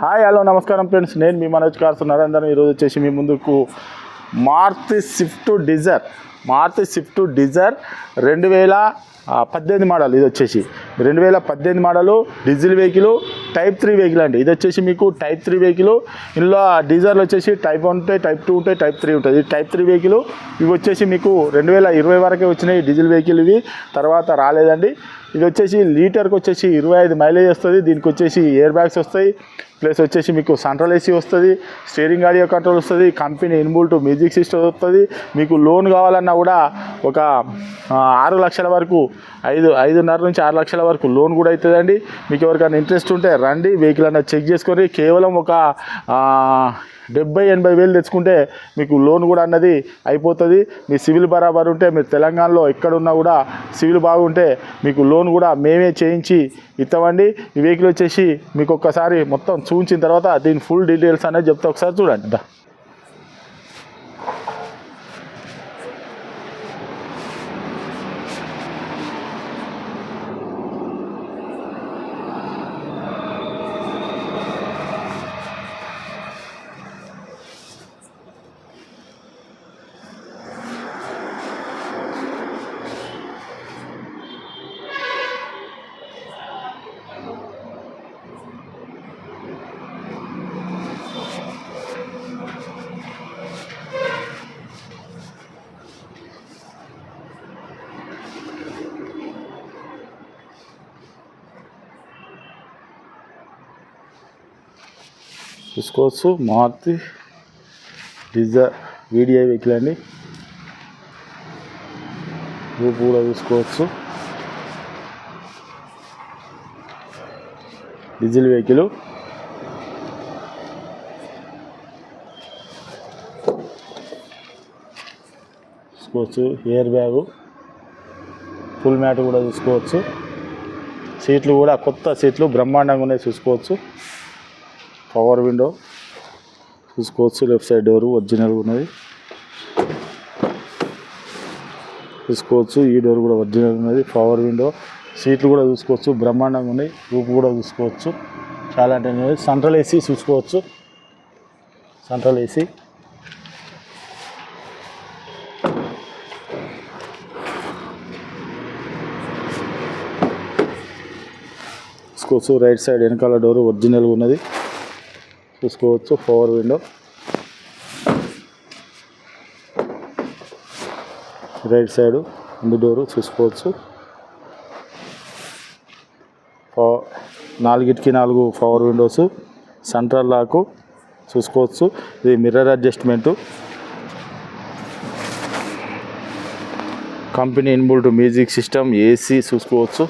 Hi hello నమస్కారం friends, నేను మీ Manoj cars Narender. ఈరోజు వచ్చేసి మీ ముందుకు మారుతి స్విఫ్ట్ డిజైర్ 2018 మోడల్. ఇది వచ్చేసి 2018 model diesel vehicle, type 3 vehicle అండి. ఇది వచ్చేసి మీకు టైప్ 3 వెహికల్. ఇందులో డీజర్లు వచ్చేసి టైప్ 1 ఉంటాయి, టైప్ 2 ఉంటాయి, టైప్ 3 ఉంటుంది. ఇది టైప్ 3 వెహికల్. ఇవి వచ్చేసి మీకు 2020 వరకే వచ్చినాయి డీజిల్ వెహికల్. ఇవి తర్వాత రాలేదండి. ఇది వచ్చేసి లీటర్కి వచ్చేసి 25 మైలేజ్ వస్తుంది. దీనికి వచ్చేసి ఎయిర్ బ్యాగ్స్ వస్తాయి, ప్లస్ వచ్చేసి మీకు సెంట్రల్ ఏసీ వస్తుంది, స్టీరింగ్ ఆడియో కంట్రోల్ వస్తుంది, కంపెనీ ఇన్బుల్ట్ మ్యూజిక్ సిస్టమ్ వస్తుంది. మీకు లోన్ కావాలన్నా కూడా ఒక 6 లక్షల వరకు 5.5 నుంచి 6 లక్షల వరకు లోన్ కూడా అవుతుందండి. మీకు ఎవరికైనా ఇంట్రెస్ట్ ఉంటే రండి, వెహికల్ అన్నది చెక్ చేసుకొని కేవలం ఒక 70-80 వేలు తెచ్చుకుంటే మీకు లోన్ కూడా అన్నది అయిపోతుంది. మీ సివిల్ బరాబర్ ఉంటే, మీరు తెలంగాణలో ఎక్కడున్నా కూడా సివిల్ బాగుంటే మీకు లోన్ కూడా మేమే చేయించి ఇస్తామండి. ఈ వెహికల్ వచ్చేసి మీకు ఒక్కసారి మొత్తం చూపించిన తర్వాత దీని ఫుల్ డీటెయిల్స్ అనేది చెప్తే ఒకసారి చూడండి. చూసుకోవచ్చు, మారుతి డిజైర్ వీడిఐ వెహికల్ అండి. రూపు కూడా చూసుకోవచ్చు. Diesel vehicle. చూసుకోవచ్చు, ఎయిర్ బ్యాగు, ఫుల్ మ్యాట్ కూడా చూసుకోవచ్చు. సీట్లు కూడా కొత్త సీట్లు బ్రహ్మాండంగా ఉన్నాయి చూసుకోవచ్చు. పవర్ విండో చూసుకోవచ్చు. లెఫ్ట్ సైడ్ డోరు ఒరిజినల్గా ఉన్నది చూసుకోవచ్చు. ఈ డోర్ కూడా ఒరిజినల్ ఉన్నది. పవర్ విండో, సీట్లు కూడా చూసుకోవచ్చు, బ్రహ్మాండంగా ఉన్నాయి. రూపు కూడా చూసుకోవచ్చు, చాలా అంటే సెంట్రల్ ఏసీ చూసుకోవచ్చు. సెంట్రల్ ఏసీ చూసుకోవచ్చు. రైట్ సైడ్ వెనకాల డోరు ఒరిజినల్గా ఉన్నది చూసుకోవచ్చు. పవర్ విండో, రైట్ సైడ్ ముందు డోరు చూసుకోవచ్చు. 4 పవర్ విండోస్, సెంట్రల్ లాకు చూసుకోవచ్చు. ఇది mirror adjustment, company inbuilt music system, AC చూసుకోవచ్చు.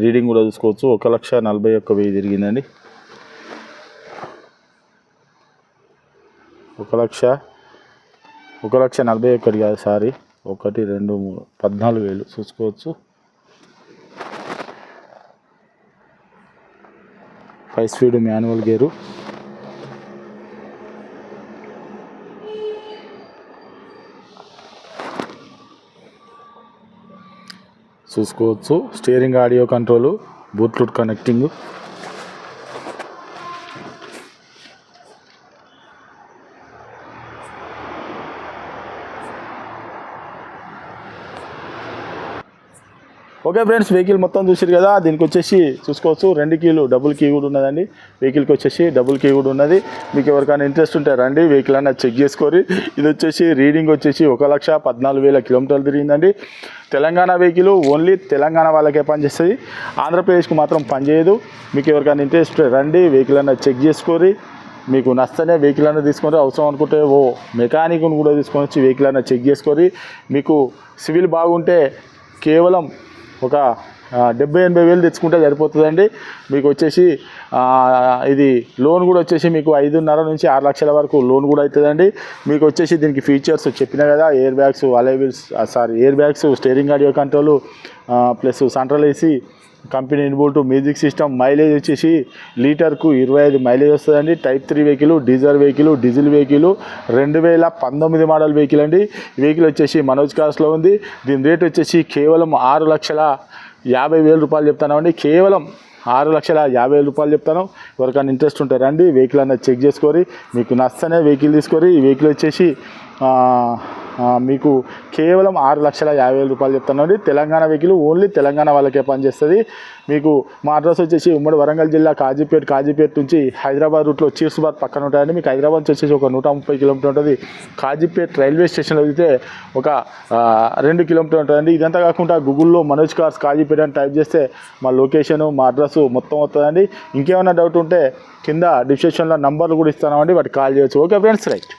రీడింగ్ కూడా చూసుకోవచ్చు. 1,41,000 తిరిగిందండి. 1,41,000 కాదు, సారీ, 1 2 3 14,000 చూసుకోవచ్చు. 5 స్పీడ్ మాన్యువల్ గేరు. చూసుకోవచ్చు. Steering audio control, Bluetooth connecting. Okay friends, vehicle మొత్తం చూసారు కదా. దీనికి వచ్చేసి చూసుకోవచ్చు 2 కీలు డబుల్ కీ కూడా ఉన్నదండి. వెహికల్కి వచ్చేసి డబుల్ కీ కూడా ఉన్నది. మీకు ఎవరికైనా ఇంట్రెస్ట్ ఉంటే రండి, వెహికల్ అన్న చెక్ చేసుకోరి. ఇది వచ్చేసి రీడింగ్ వచ్చేసి 1,14,000 కిలోమీటర్లు తిరిగిందండి. తెలంగాణ వెహికల్, ఓన్లీ తెలంగాణ వాళ్ళకే పనిచేస్తుంది, ఆంధ్రప్రదేశ్కు మాత్రం పనిచేయదు. మీకు ఎవరికైనా ఇంట్రెస్ట్ రండి, వెహికల్ అన్న చెక్ చేసుకోరి. మీకు నచ్చనే వెహికల్ అన్న తీసుకొని, అవసరం అనుకుంటే మెకానిక్ను కూడా తీసుకొని వచ్చి వెహికల్ అన్న చెక్ చేసుకొని, మీకు సివిల్ బాగుంటే కేవలం ఒక 70,000-80,000 తెచ్చుకుంటే సరిపోతుందండి. మీకు వచ్చేసి ఇది లోన్ కూడా వచ్చేసి మీకు 5.5 నుంచి 6 లక్షల వరకు లోన్ కూడా అవుతుందండి. మీకు వచ్చేసి దీనికి ఫీచర్స్ చెప్పినా కదా, air bags, air bags, steering audio control plus central AC, company inbuilt music system. Mileage వచ్చేసి లీటర్కు 25 మైలేజ్ వస్తుందండి. Type 3 vehicle, diesel vehicle 2019 model vehicle అండి. వెహికల్ వచ్చేసి మనోజ్ కార్స్లో ఉంది. దీని రేట్ వచ్చేసి కేవలం 6,50,000 రూపాయలు చెప్తానండి. కేవలం 6,50,000 రూపాయలు చెప్తాను. ఎవరికైనా ఇంట్రెస్ట్ ఉంటారండి, వెహికల్ అన్నది చెక్ చేసుకొని మీకు నచ్చనే వెహికల్ తీసుకొని. ఈ వెహికల్ వచ్చేసి మీకు కేవలం 6,50,000 రూపాయలు చెప్తానండి. తెలంగాణ వెహికల్, ఓన్లీ తెలంగాణ వాళ్ళకే పనిచేస్తుంది. మీకు మా అడ్రస్ వచ్చేసి ఉమ్మడి వరంగల్ జిల్లా కాజీపేట నుంచి హైదరాబాద్ రూట్లో చీర్సుబాద్ పక్కన ఉంటాయండి. మీకు హైదరాబాద్ నుంచి వచ్చేసి ఒక 130 కిలోమీటర్ ఉంటుంది. కాజీపేట రైల్వే స్టేషన్లో అయితే ఒక 2 కిలోమీటర్ ఉంటుందండి. ఇదంతా కాకుండా గూగుల్లో మనోజ్ కార్స్ కాజీపేట అని టైప్ చేస్తే మా లొకేషను, మా అడ్రస్ మొత్తం వస్తుందండి. ఇంకేమైనా డౌట్ ఉంటే కింద డిస్క్రిప్షన్లో నంబర్లు కూడా ఇస్తామండి, వాటికి కాల్ చేయొచ్చు. Okay friends, right.